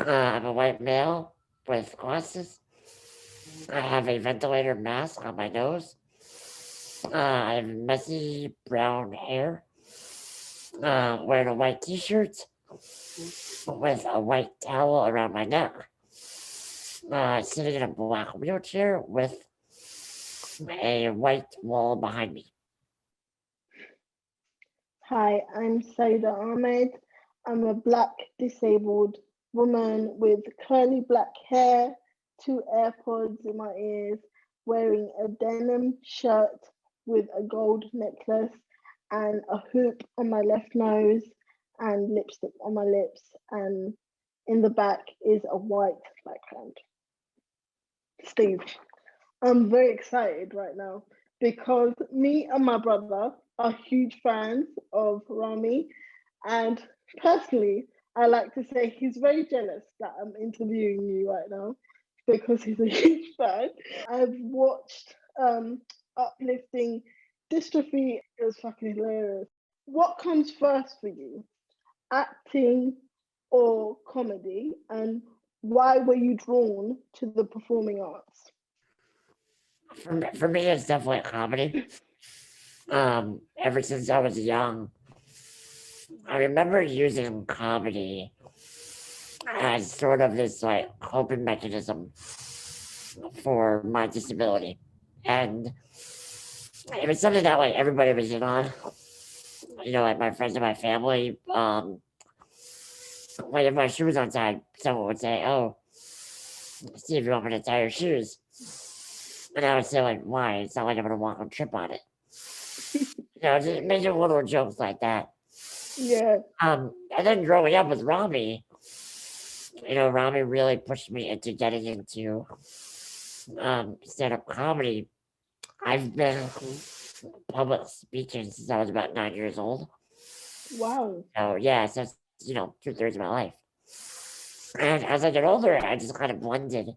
I'm a white male with glasses. I have a ventilator mask on my nose. I have messy brown hair. Wearing a white t-shirt with a white towel around my neck. Sitting in a black wheelchair with a white wall behind me. Hi, I'm Saida Ahmed. I'm a black disabled woman with curly black hair, two AirPods in my ears, wearing a denim shirt with a gold necklace and a hoop on my left nose and lipstick on my lips. And in the back is a white background. Steve, I'm very excited right now because me and my brother are huge fans of Rami. And personally, I like to say he's very jealous that I'm interviewing you right now because he's a huge fan. I've watched Uplifting Dystrophy. It was fucking hilarious. What comes first for you? Acting or comedy? And why were you drawn to the performing arts? For me, it's definitely comedy. Ever since I was young, I remember using comedy as sort of this like coping mechanism for my disability. And it was something that like everybody was in on. Like my friends and my family. Like if my shoe was untied, someone would say, "Oh, see if you want me to tie your shoes." And I would say like, "Why? It's not like I'm gonna walk and trip on it." Just making little jokes like that. Yeah. And then growing up with Rami, Rami really pushed me into getting into stand-up comedy. I've been public speaking since I was about 9 years old. Wow. So yeah, so that's 2/3 of my life. And as I get older, I just kind of blended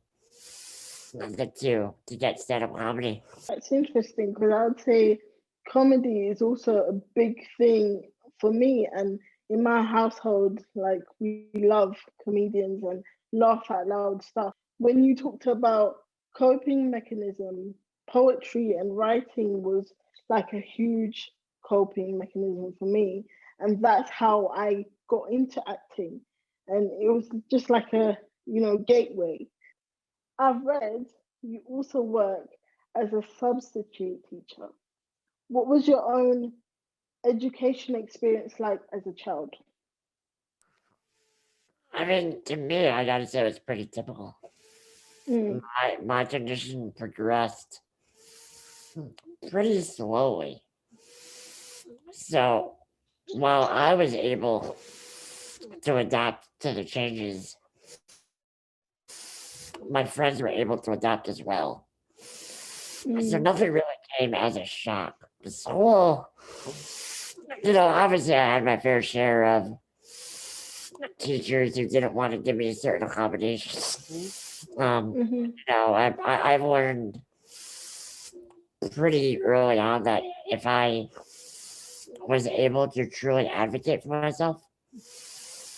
the two to get stand-up comedy. That's interesting because I would say comedy is also a big thing for me. And in my household, like we love comedians and laugh out loud stuff. When you talked about coping mechanism, poetry and writing was like a huge coping mechanism for me. And that's how I got into acting. And it was just like a, gateway. I've read you also work as a substitute teacher. What was your own education experience like as a child? I mean, to me, I gotta say it was pretty typical. Mm, My condition progressed pretty slowly. So while I was able to adapt to the changes, my friends were able to adapt as well. So mm, nothing really came as a shock. School, obviously I had my fair share of teachers who didn't want to give me certain accommodations. mm-hmm, I've learned pretty early on that if I was able to truly advocate for myself,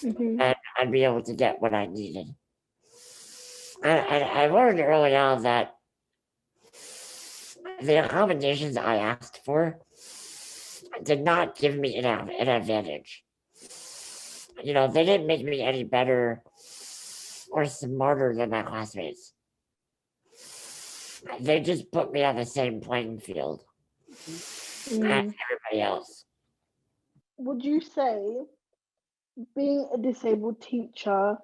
mm-hmm, then I'd be able to get what I needed. And I learned early on that the accommodations I asked for did not give me an advantage. They didn't make me any better or smarter than my classmates. They just put me on the same playing field as mm. everybody else. Would you say being a disabled teacher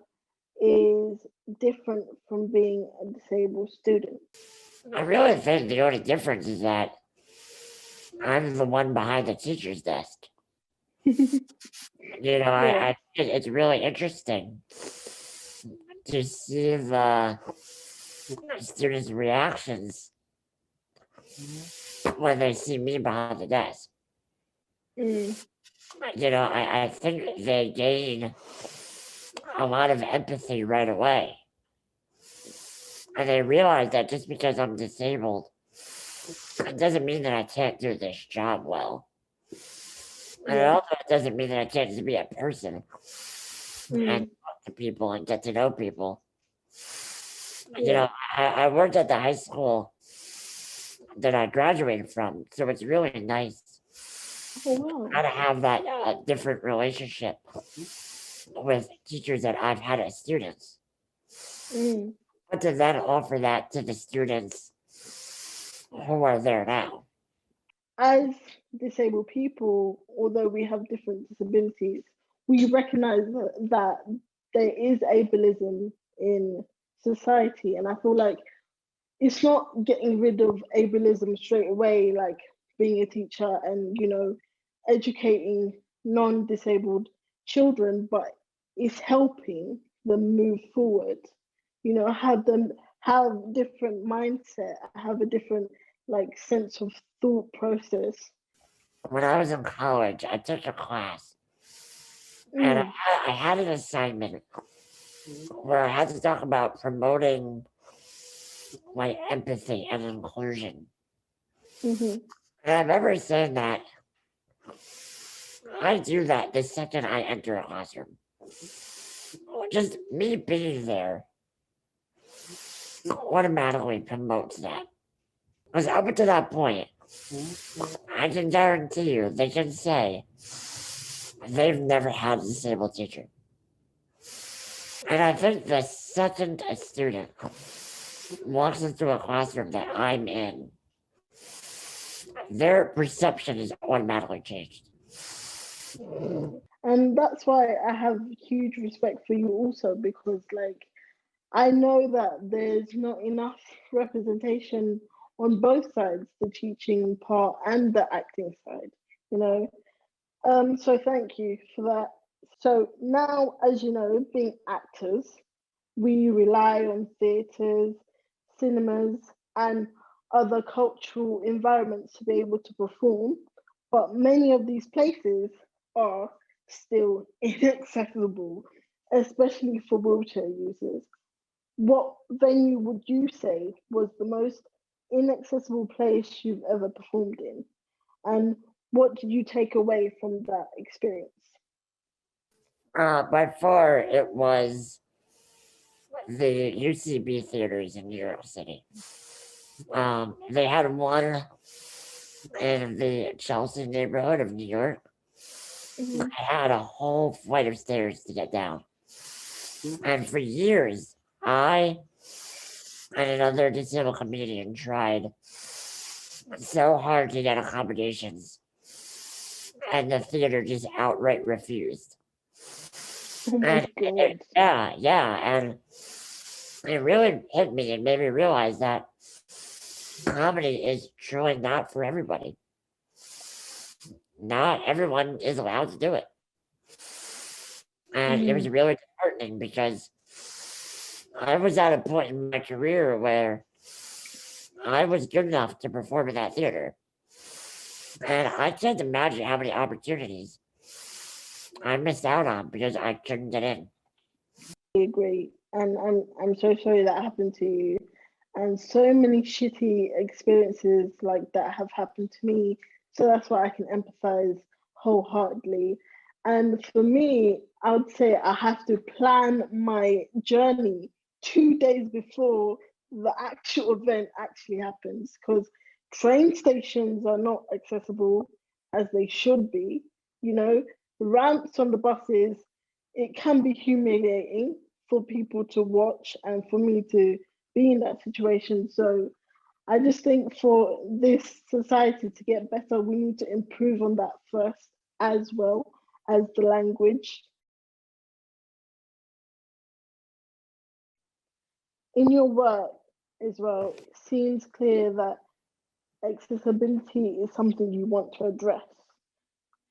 is different from being a disabled student? I really think the only difference is that I'm the one behind the teacher's desk. Yeah. I think it's really interesting to see the students' reactions when they see me behind the desk. Mm, I think they gain a lot of empathy right away. And they realize that just because I'm disabled, it doesn't mean that I can't do this job well. And it yeah. also doesn't mean that I can't just be a person and Mm, to people and get to know people. You Yeah. know, I worked at the high school that I graduated from, so it's really nice Oh wow. how to have that different relationship with teachers that I've had as students. Mm. But to then offer that to the students who are there now. As disabled people, although we have different disabilities, we recognize that there is ableism in society. And I feel like it's not getting rid of ableism straight away, like being a teacher and, educating non-disabled children, but it's helping them move forward, have them have different mindset, have a different like sense of thought process. When I was in college, I took a class and Mm, I had an assignment where I had to talk about promoting like empathy and inclusion. hmm And I remember saying that I do that the second I enter a classroom. Just me being there automatically promotes that. Because up until that point, I can guarantee you they can say they've never had a disabled teacher. And I think the second a student walks into a classroom that I'm in, their perception is automatically changed. And that's why I have huge respect for you also, because like I know that there's not enough representation on both sides, the teaching part and the acting side, you know. So thank you for that. So now, as you know, being actors, we rely on theatres, cinemas, and other cultural environments to be able to perform. But many of these places are still inaccessible, especially for wheelchair users. What venue would you say was the most inaccessible place you've ever performed in? And what did you take away from that experience? By far, it was the UCB theaters in New York City. They had one in the Chelsea neighborhood of New York. Mhm. I had a whole flight of stairs to get down. And for years, I and another disabled comedian tried so hard to get accommodations, and the theater just outright refused. Oh my And god. and it really hit me and made me realize that comedy is truly not for everybody. Not everyone is allowed to do it. And it was Mm. really disheartening because I was at a point in my career where I was good enough to perform in that theater. And I can't imagine how many opportunities I missed out on because I couldn't get in. I agree. And I'm so sorry that happened to you. And so many shitty experiences like that have happened to me. So that's why I can empathize wholeheartedly. And for me, I would say I have to plan my journey 2 days before the actual event actually happens, because train stations are not accessible as they should be. You know, ramps on the buses, it can be humiliating for people to watch and for me to be in that situation. So I just think for this society to get better, we need to improve on that first, as well as the language. In your work as well, it seems clear that accessibility is something you want to address.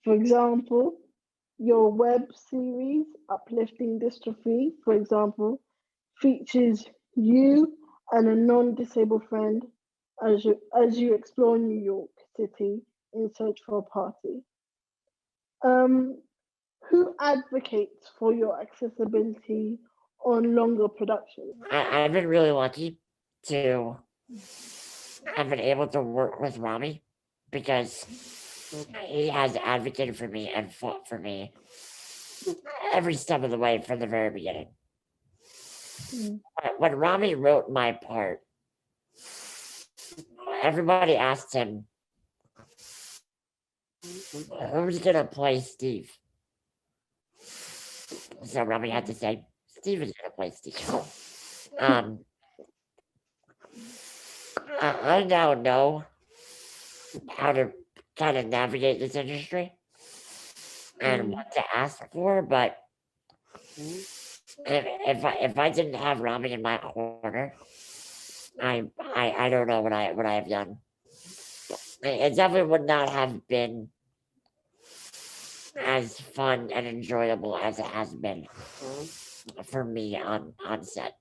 For example, your web series, Uplifting Dystrophy, for example, features you and a non-disabled friend as you explore New York City in search for a party. Um, who advocates for your accessibility on longer productions? I've been really lucky to have been able to work with Rami because he has advocated for me and fought for me every step of the way from the very beginning. Mm. When Rami wrote my part, everybody asked him, who's gonna play Steve? So Rami had to say, Steve is gonna play Steve. I now know how to kind of navigate this industry and what to ask for, but if I didn't have Rami in my corner, I don't know what I have done. It definitely would not have been as fun and enjoyable as it has been for me on set.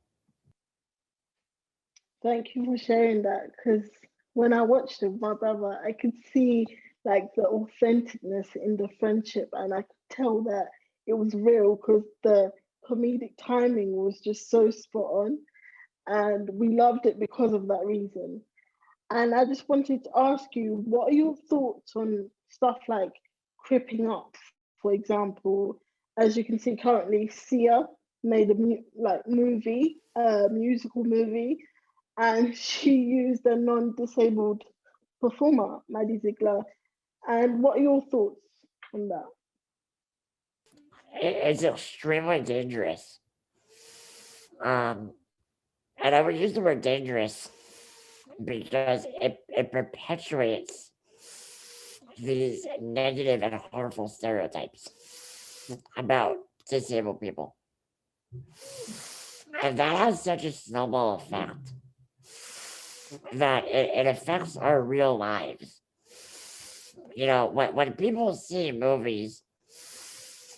Thank you for sharing that, because when I watched it with my brother, I could see like the authenticness in the friendship, and I could tell that it was real because the comedic timing was just so spot on, and we loved it because of that reason. And I just wanted to ask you, what are your thoughts on stuff like cripping up? For example, as you can see currently, Sia made a musical movie, and she used a non-disabled performer, Maddie Ziegler. And what are your thoughts on that? It's extremely dangerous. And I would use the word dangerous because it perpetuates these negative and harmful stereotypes about disabled people. And that has such a snowball effect that it affects our real lives. You know, when people see movies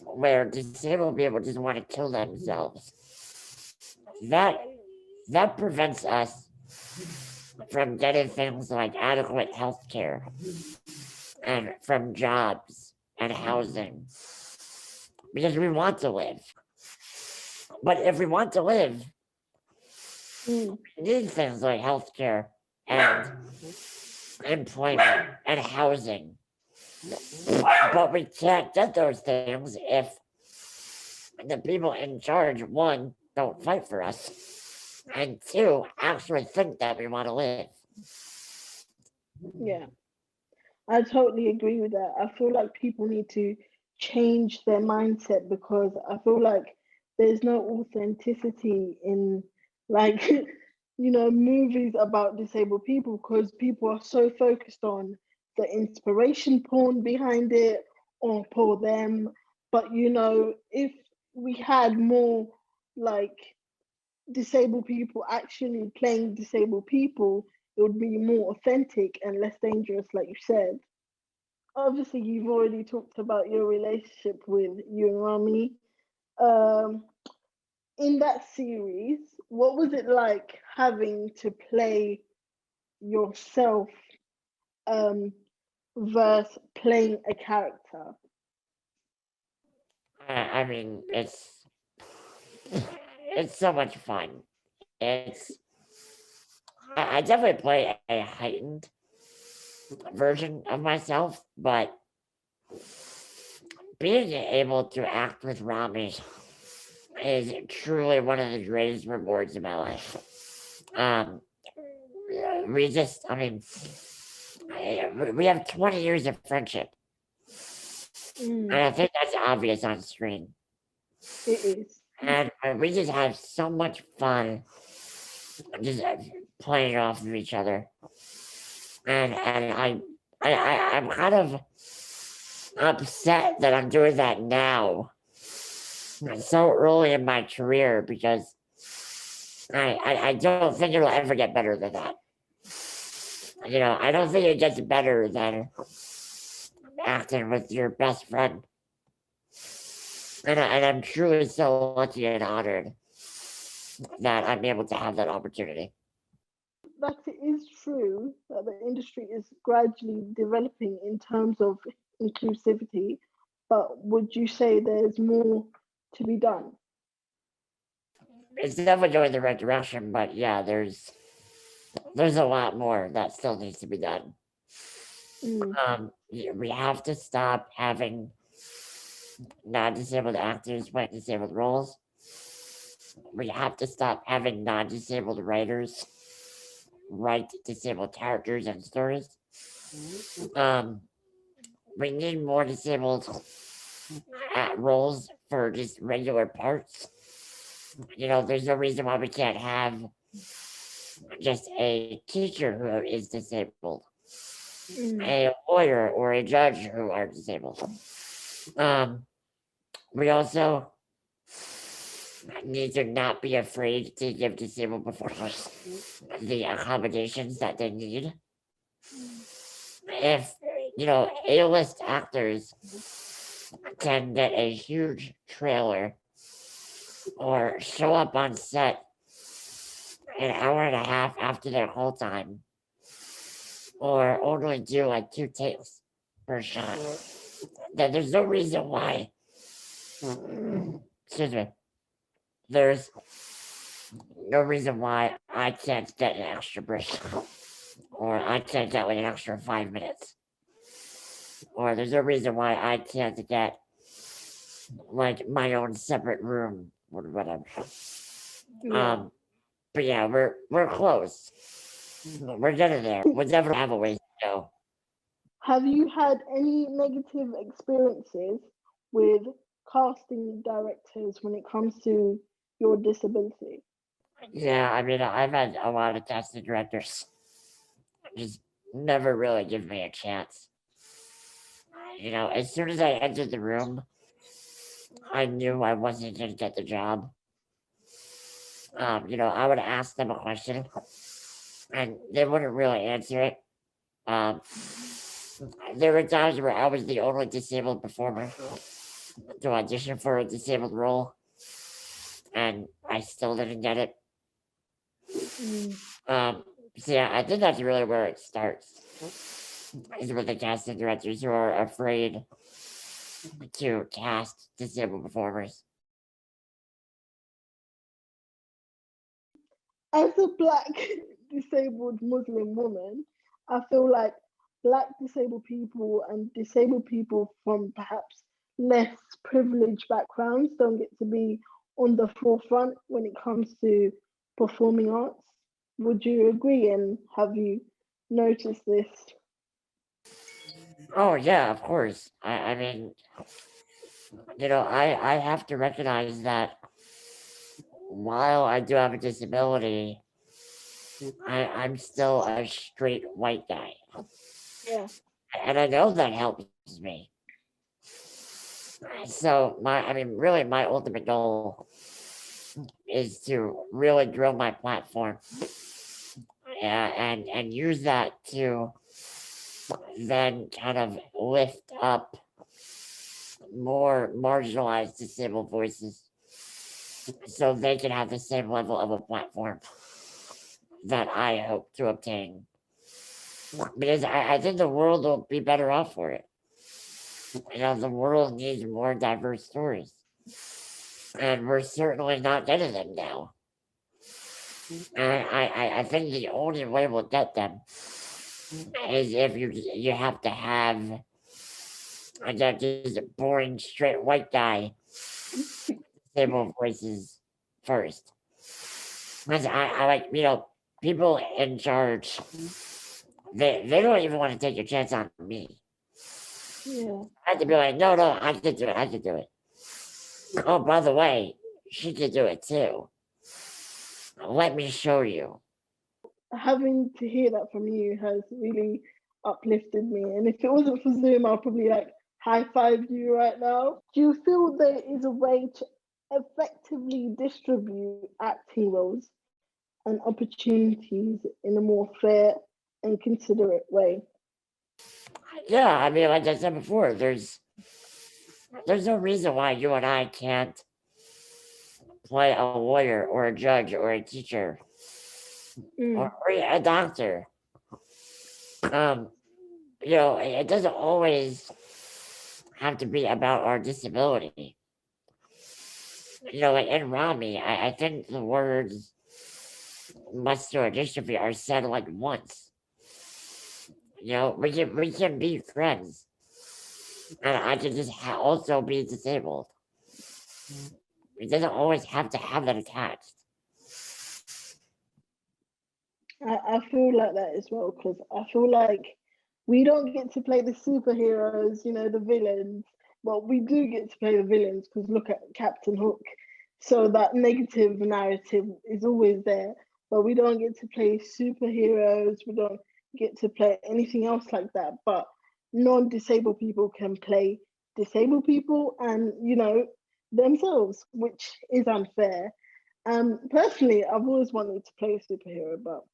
where disabled people just want to kill themselves, that prevents us from getting things like adequate health care and from jobs and housing because we want to live. But if we want to live, we need things like healthcare and employment and housing. But we can't get those things if the people in charge, one, don't fight for us, and two, actually think that we want to live. Yeah, I totally agree with that. I feel like people need to change their mindset because I feel like there's no authenticity in like movies about disabled people because people are so focused on the inspiration porn behind it or for them. But if we had more like disabled people actually playing disabled people, it would be more authentic and less dangerous, like you said. Obviously, you've already talked about your relationship with you and Rami. Um, in that series, what was it like having to play yourself versus playing a character? I mean, it's so much fun. It's I definitely play a heightened version of myself, but being able to act with Rami is truly one of the greatest rewards of my life. Um, I mean, we have 20 years of friendship, and I think that's obvious on screen. It is. And we just have so much fun just playing off of each other. And I'm kind of upset that I'm doing that now, so early in my career, because I don't think it'll ever get better than that. I don't think it gets better than acting with your best friend. And I'm truly so lucky and honored that I'm able to have that opportunity. That it is true that the industry is gradually developing in terms of inclusivity, but would you say there's more to be done? It's definitely going the right direction, but yeah, there's a lot more that still needs to be done. Mm, We have to stop having non-disabled actors play disabled roles. We have to stop having non-disabled writers write disabled characters and stories. Um, we need more disabled roles for just regular parts. There's no reason why we can't have just a teacher who is disabled, a lawyer or a judge who are disabled. We also need to not be afraid to give disabled performers the accommodations that they need. If, A-list actors can get a huge trailer or show up on set an hour and a half after their whole time, or only do like 2 takes per shot, then there's no reason why. Excuse me. There's no reason why I can't get an extra break, or I can't get like an extra 5 minutes, or there's no reason why I can't get like my own separate room or whatever. But yeah, we're close. We're getting there. We'll definitely have a ways to go. Have you had any negative experiences with casting directors when it comes to your disability? Yeah, I mean, I've had a lot of casting directors just never really give me a chance. As soon as I entered the room, I knew I wasn't going to get the job. I would ask them a question, and they wouldn't really answer it. There were times where I was the only disabled performer to audition for a disabled role, and I still didn't get it. So yeah, I think that's really where it starts, is with the casting directors who are afraid to cast disabled performers. As a black disabled Muslim woman, I feel like black disabled people and disabled people from perhaps less privileged backgrounds don't get to be on the forefront when it comes to performing arts. Would you agree, and have you noticed this? Oh yeah, of course. I mean, I have to recognize that while I do have a disability, I'm still a straight white guy. Yeah. And I know that helps me. So really my ultimate goal is to really grow my platform, and use that to then kind of lift up more marginalized disabled voices so they can have the same level of a platform that I hope to obtain. Because I think the world will be better off for it. The world needs more diverse stories. And we're certainly not getting them now. And I think the only way we'll get them is if you have to have just a boring straight white guy disabled voices first. Because I like, people in charge, they don't even want to take a chance on me. Yeah. I have to be like, no, I can do it, I can do it. Oh, by the way, she can do it too. Let me show you. Having to hear that from you has really uplifted me. And if it wasn't for Zoom, I'll probably like high five you right now. Do you feel there is a way to effectively distribute acting roles and opportunities in a more fair and considerate way? Yeah, I mean, like I said before, there's no reason why you and I can't play a lawyer or a judge or a teacher or a doctor. It doesn't always have to be about our disability. Like in Rami, I think the words muscular dystrophy are said like once. We can be friends. and I can just also be disabled. It doesn't always have to have that attached. I feel like that as well because I feel like we don't get to play the superheroes, the villains, but we do get to play the villains because look at Captain Hook. So that negative narrative is always there, but we don't get to play superheroes. We don't get to play anything else like that. But non-disabled people can play disabled people and themselves, which is unfair. Personally, I've always wanted to play a superhero, but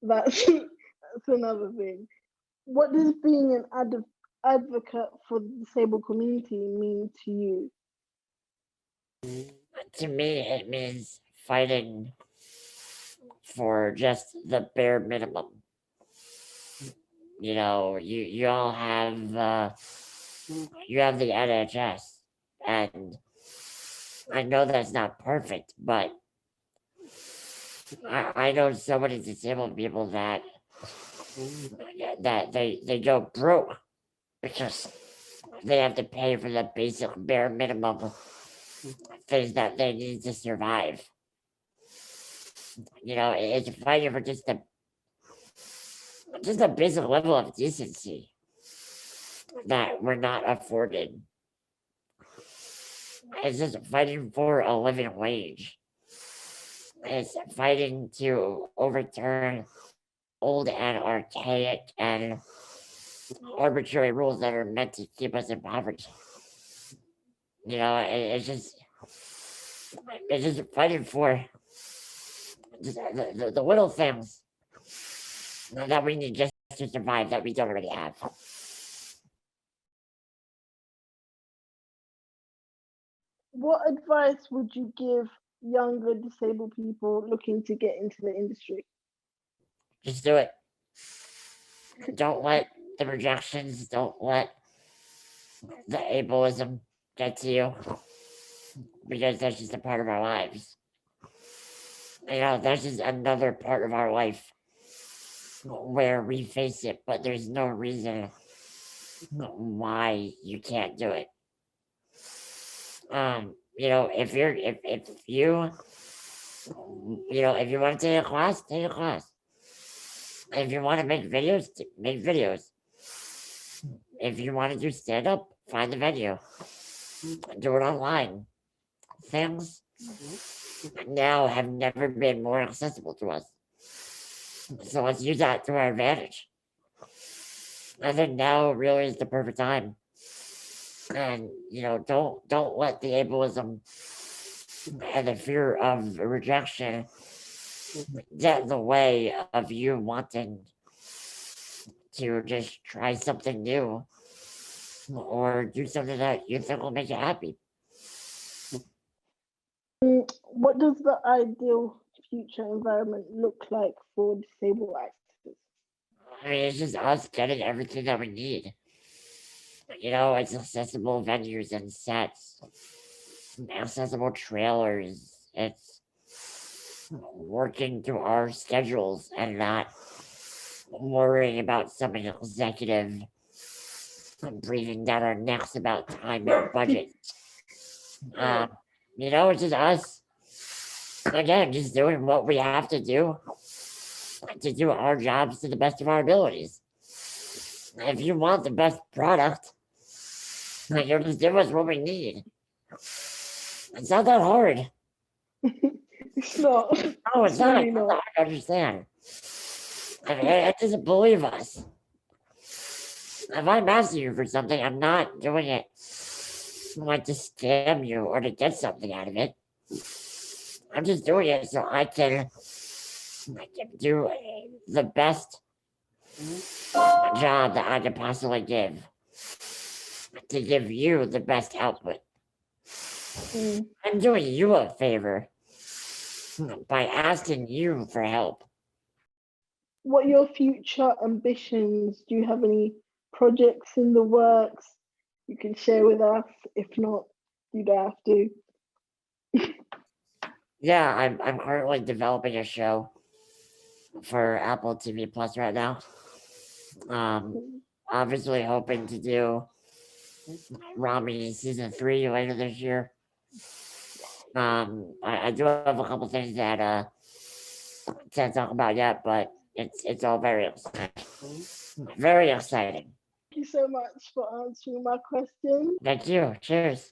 that's that's another thing. What does being an advocate for the disabled community mean to you? To me, it means fighting for just the bare minimum. You all have you have the NHS, and I know that's not perfect, but I know so many disabled people that they go broke because they have to pay for the basic bare minimum things that they need to survive. It's fighting for just a basic level of decency that we're not afforded. It's just fighting for a living wage. It's fighting to overturn old and archaic and arbitrary rules that are meant to keep us in poverty. It's just fighting for just the little things that we need just to survive that we don't already have. What advice would you give younger disabled people looking to get into the industry? Just do it. Don't let the rejections, don't let the ableism get to you because that's just a part of our lives. That's just another part of our life where we face it, but there's no reason why you can't do it. If you want to take a class, take a class. If you want to make videos, make videos. If you want to do stand up, find the venue. Do it online. Things now have never been more accessible to us. So let's use that to our advantage. I think now really is the perfect time. And don't let the ableism and the fear of rejection get in the way of you wanting to just try something new or do something that you think will make you happy. What does the ideal future environment look like for disabled actors? I mean, it's just us getting everything that we need. It's accessible venues and sets, accessible trailers. It's working through our schedules and not worrying about some executive breathing down our necks about time and budget. It's just us. Again, just doing what we have to do our jobs to the best of our abilities. If you want the best product, you'll just give us what we need. It's not that hard. It's not. No, it's not. Really It's not. not hard to understand. It doesn't believe us. If I'm asking you for something, I'm not doing it like to scam you or to get something out of it. I'm just doing it so I can do the best job that I can possibly give to give you the best output. I'm doing you a favor by asking you for help. What are your future ambitions? Do you have any projects in the works you can share with us? If not, you don't have to. Yeah, I'm currently developing a show for Apple TV Plus right now. Obviously hoping to do Rami season 3 later this year. I do have a couple things that can't talk about yet, but it's all very exciting. Very exciting. Thank you so much for answering my question. Thank you. Cheers.